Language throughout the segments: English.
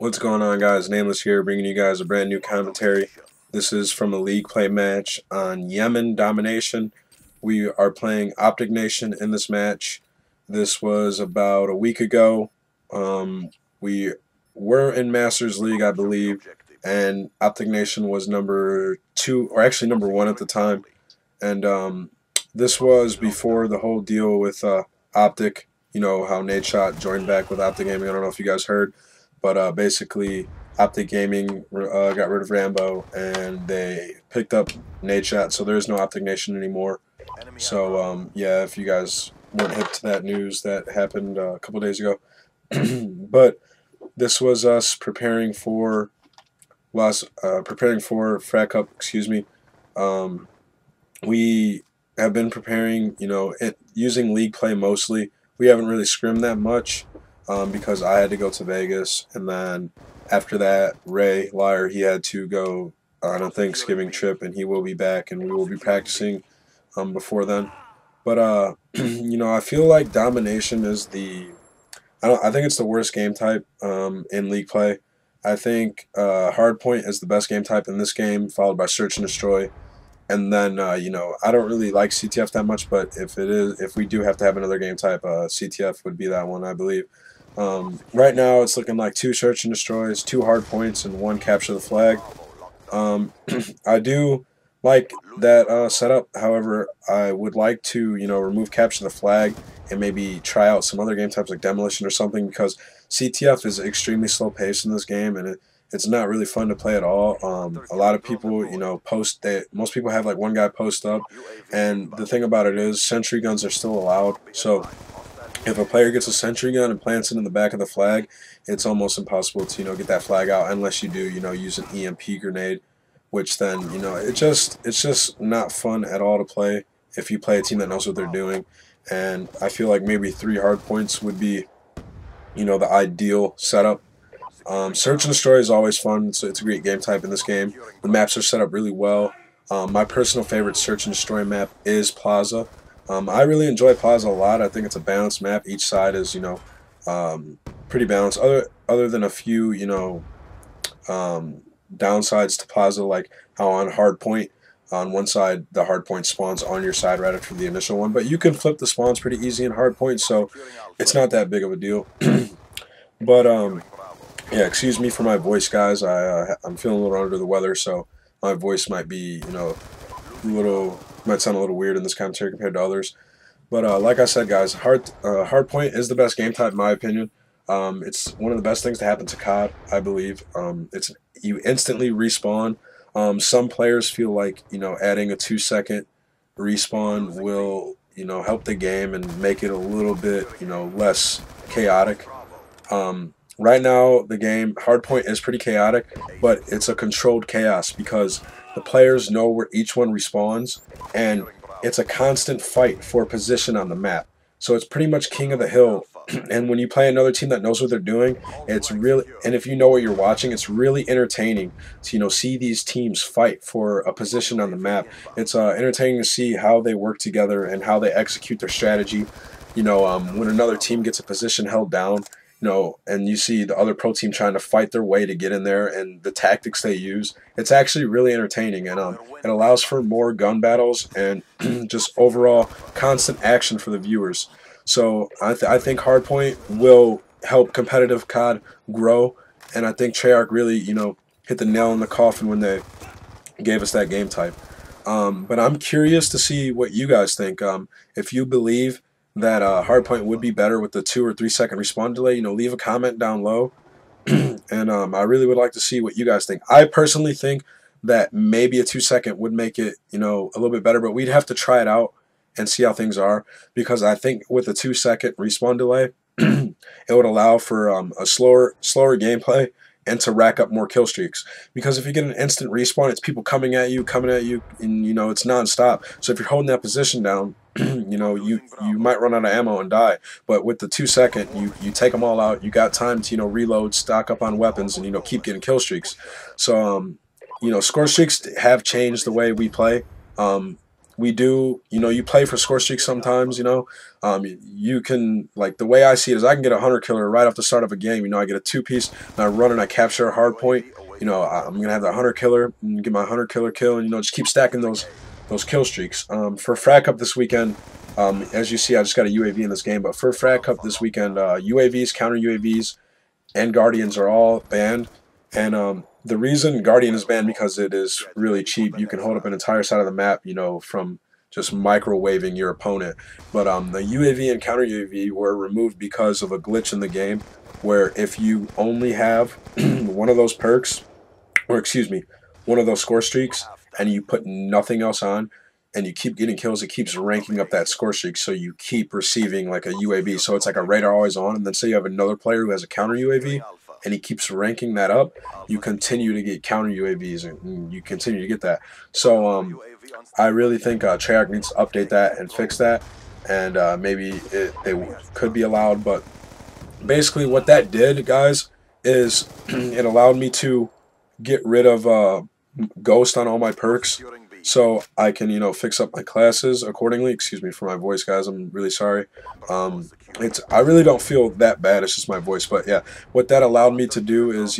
What's going on, guys? Nameless here, bringing you guys a brand new commentary. This is from a league play match on Yemen domination. We are playing OpTic Nation in this match. This was about a week ago. We were in Masters League, I believe, and OpTic Nation was number 2, or actually number 1 at the time. And this was before the whole deal with OpTic. You know how Nadeshot joined back with OpTic Gaming. I don't know if you guys heard. But basically, OpTic Gaming got rid of Rambo, and they picked up Nadeshot, so there's no OpTic Nation anymore. So yeah, if you guys weren't hip to that news, that happened a couple days ago. But this was us preparing for Frat Cup. Excuse me. We have been preparing, using league play mostly. We haven't really scrimmed that much. Because I had to go to Vegas, and then after that, Ray Liar, he had to go on a Thanksgiving trip, and he will be back, and we will be practicing before then. But I feel like domination is I think it's the worst game type in league play. I think hardpoint is the best game type in this game, followed by search and destroy. And then I don't really like CTF that much, but if we do have to have another game type, CTF would be that one, I believe. Right now, it's looking like 2 search and destroys, 2 hard points, and 1 capture the flag. I do like that setup. However, I would like to, remove capture the flag and maybe try out some other game types like demolition or something, because CTF is extremely slow paced in this game, and it's not really fun to play at all. A lot of people, most people have like one guy post up, and the thing about it is sentry guns are still allowed. So if a player gets a sentry gun and plants it in the back of the flag, it's almost impossible to get that flag out unless you do use an EMP grenade, which then it's just not fun at all to play if you play a team that knows what they're doing. And I feel like maybe 3 hard points would be the ideal setup. Search and destroy is always fun. It's a great game type in this game. The maps are set up really well. My personal favorite search and destroy map is Plaza. I really enjoy Plaza a lot. I think it's a balanced map. Each side is, pretty balanced. Other than a few, downsides to Plaza, like how on Hardpoint, on one side the Hardpoint spawns on your side right after the initial one, but you can flip the spawns pretty easy in Hardpoint, so it's not that big of a deal. But yeah, excuse me for my voice, guys. I'm feeling a little under the weather, so my voice might be, might sound a little weird in this commentary compared to others. But like I said, guys, Hardpoint is the best game type in my opinion. It's one of the best things to happen to COD, I believe. You instantly respawn. Some players feel like adding a 2-second respawn will help the game and make it a little bit less chaotic. Right now, the game Hardpoint is pretty chaotic, but it's a controlled chaos because the players know where each one respawns, and it's a constant fight for position on the map. So it's pretty much king of the hill. And when you play another team that knows what they're doing, it's really, and if you know what you're watching, it's really entertaining to see these teams fight for a position on the map. It's entertaining to see how they work together and how they execute their strategy. When another team gets a position held down, and you see the other pro team trying to fight their way to get in there and the tactics they use, it's actually really entertaining, and it allows for more gun battles and just overall constant action for the viewers. So I think Hardpoint will help competitive COD grow, and I think Treyarch really hit the nail in the coffin when they gave us that game type. But I'm curious to see what you guys think. If you believe that Hardpoint would be better with the 2 or 3 second respawn delay, leave a comment down low. And I really would like to see what you guys think. I personally think that maybe a 2-second would make it, a little bit better, but we'd have to try it out and see how things are, because I think with a 2-second respawn delay, it would allow for a slower gameplay and to rack up more kill streaks. Because if you get an instant respawn, it's people coming at you, and it's non-stop. So if you're holding that position down, you might run out of ammo and die. But with the 2-second, you take them all out. You got time to reload, stock up on weapons, and keep getting kill streaks. So score streaks have changed the way we play. we do, you play for score streaks sometimes, you can, like, the way I see it is I can get a hunter killer right off the start of a game. I get a two-piece, and I run and I capture a hard point. I'm going to have the hunter killer and get my hunter killer kill, and, just keep stacking those kill streaks. For Frag Cup this weekend, as you see, I just got a UAV in this game, but for Frag Cup this weekend, UAVs, counter UAVs, and Guardians are all banned. And the reason Guardian is banned because it is really cheap. You can hold up an entire side of the map, from just microwaving your opponent. But the UAV and counter UAV were removed because of a glitch in the game, where if you only have one of those perks, or excuse me, one of those score streaks, and you put nothing else on, and you keep getting kills, it keeps ranking up that score streak, so you keep receiving like a UAV. So it's like a radar always on, and then say you have another player who has a counter UAV, and he keeps ranking that up, you continue to get counter UAVs, and you continue to get that. So I really think Treyarch needs to update that and fix that, and maybe they could be allowed. But basically what that did, guys, is it allowed me to get rid of ghost on all my perks, so I can fix up my classes accordingly. Excuse me for my voice, guys, I'm really sorry. I really don't feel that bad, it's just my voice. But yeah, what that allowed me to do is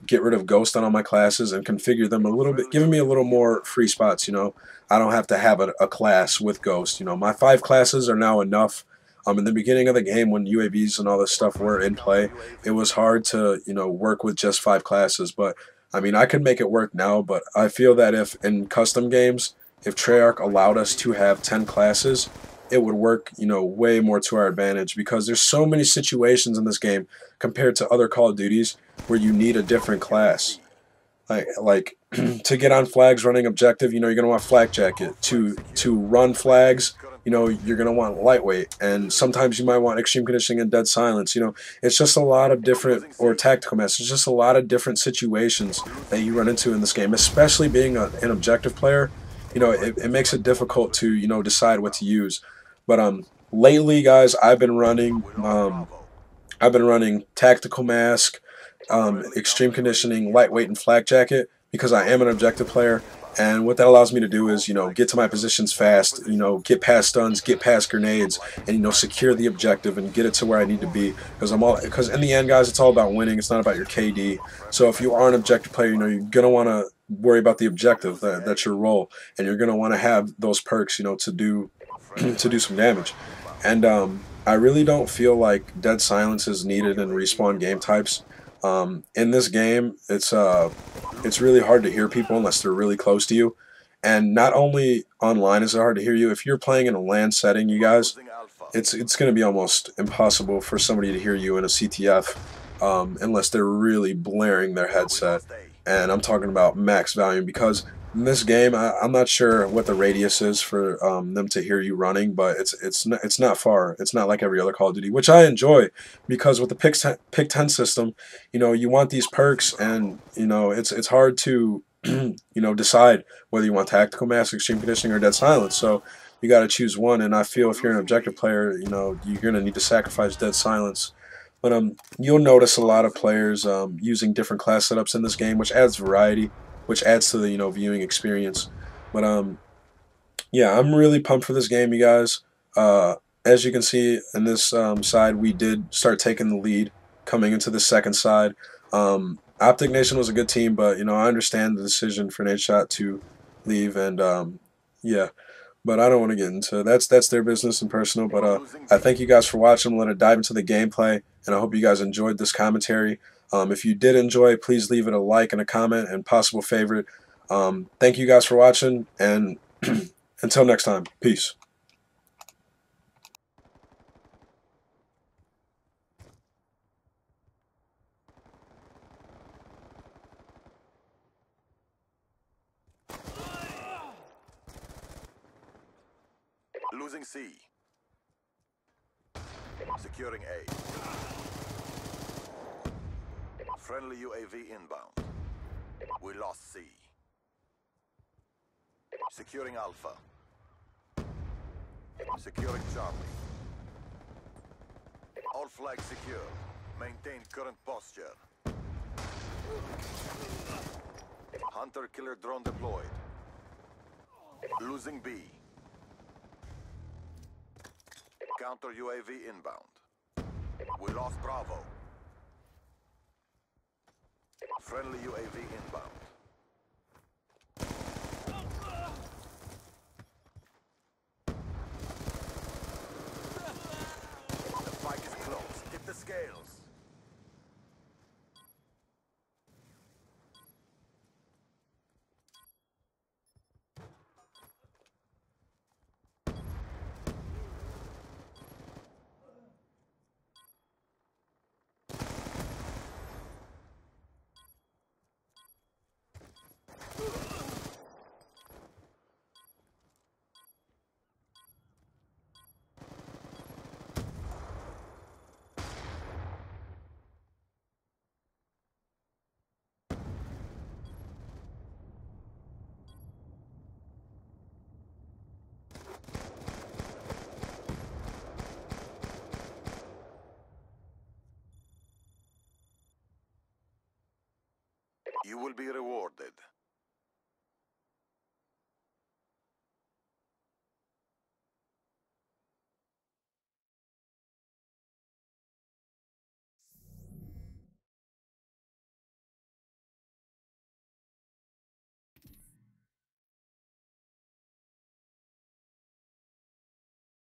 get rid of ghost on all my classes and configure them a little bit, giving me a little more free spots. I don't have to have a class with ghost. My 5 classes are now enough. In the beginning of the game, when UAVs and all this stuff were in play, it was hard to work with just 5 classes. But I mean, I could make it work now, but I feel that if in custom games, if Treyarch allowed us to have 10 classes, it would work, way more to our advantage, because there's so many situations in this game compared to other Call of Duties where you need a different class. Like to get on flags running objective, you're gonna want flak jacket. To run flags, you're gonna want lightweight, and sometimes you might want extreme conditioning and dead silence. It's just a lot of different, or tactical mass. It's just a lot of different situations that you run into in this game, especially being an objective player. It makes it difficult to decide what to use. But lately, guys, I've been running tactical mask, extreme conditioning, lightweight, and flak jacket, because I am an objective player. And what that allows me to do is, get to my positions fast, get past stuns, get past grenades, and secure the objective and get it to where I need to be. Because in the end, guys, it's all about winning. It's not about your KD. So if you are an objective player, you're gonna want to worry about the objective. That's your role, and you're gonna want to have those perks, to do to do some damage. And I really don't feel like dead silence is needed in respawn game types. In this game, it's really hard to hear people unless they're really close to you. And not only online is it hard to hear you, if you're playing in a LAN setting, you guys, it's going to be almost impossible for somebody to hear you in a CTF, unless they're really blaring their headset. And I'm talking about max volume, because in this game, I'm not sure what the radius is for them to hear you running, but it's not far. It's not like every other Call of Duty, which I enjoy, because with the pick 10 system, you want these perks, and it's hard to decide whether you want tactical mask, extreme conditioning, or dead silence. So you got to choose one, and I feel if you're an objective player, you're gonna need to sacrifice dead silence. But you'll notice a lot of players using different class setups in this game, which adds variety, which adds to the viewing experience. But yeah, I'm really pumped for this game, you guys. As you can see in this side, we did start taking the lead coming into the second side. OpTic Nation was a good team, but I understand the decision for Nadeshot to leave, and yeah. But I don't want to get into that's their business and personal. But I thank you guys for watching. I'm going to dive into the gameplay, and I hope you guys enjoyed this commentary. If you did enjoy, please leave it a like and a comment and possible favorite. Thank you guys for watching, and until next time, peace. Losing C. Securing A. Friendly UAV inbound. We lost C. Securing Alpha. Securing Charlie. All flags secure. Maintain current posture. Hunter-killer drone deployed. Losing B. Counter UAV inbound. We lost Bravo. Friendly UAV inbound. The fight is close. Tip the scales. You will be rewarded.